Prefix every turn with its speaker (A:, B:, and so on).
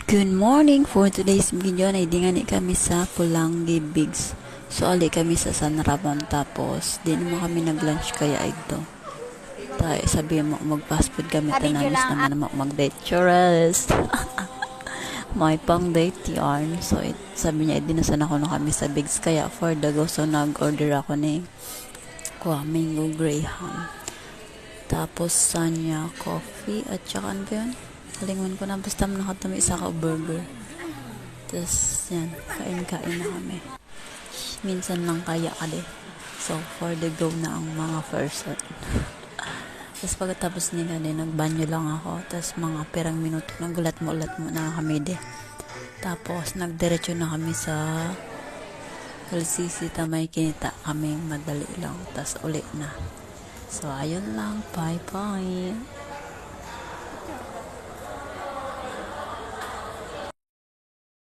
A: Good morning! For today's video, naidingani kami sa Pulangi Bigs. So, ali kami sa San Ramon. Tapos, di naman kami nag-lunch kaya ito. Tayo, sabi mo, mag-fast food kami. Tanamis naman naman mag-date. Churros! May pang-date yarn. So, sabi niya, dinasan ako na kami sa Bigs. Kaya, for the go, so nag-order ako ni mango graham. Tapos, Sanya coffee. At saka, ano ba yun? Kalingon ko na, basta nakatami isa ka burger. Tapos, yan, kain-kain na kami. Minsan lang kaya ka din. So, for the go na ang mga person. Tapos, pagkatapos nila din, nagbanyo lang ako. Tapos, mga pirang minuto, nagulat mo na kami din. Tapos, nagdiretso na kami sa Kalsisi, Tamay Kinita. Kami madali lang. Tapos, uli na. So, ayun lang. Bye-bye.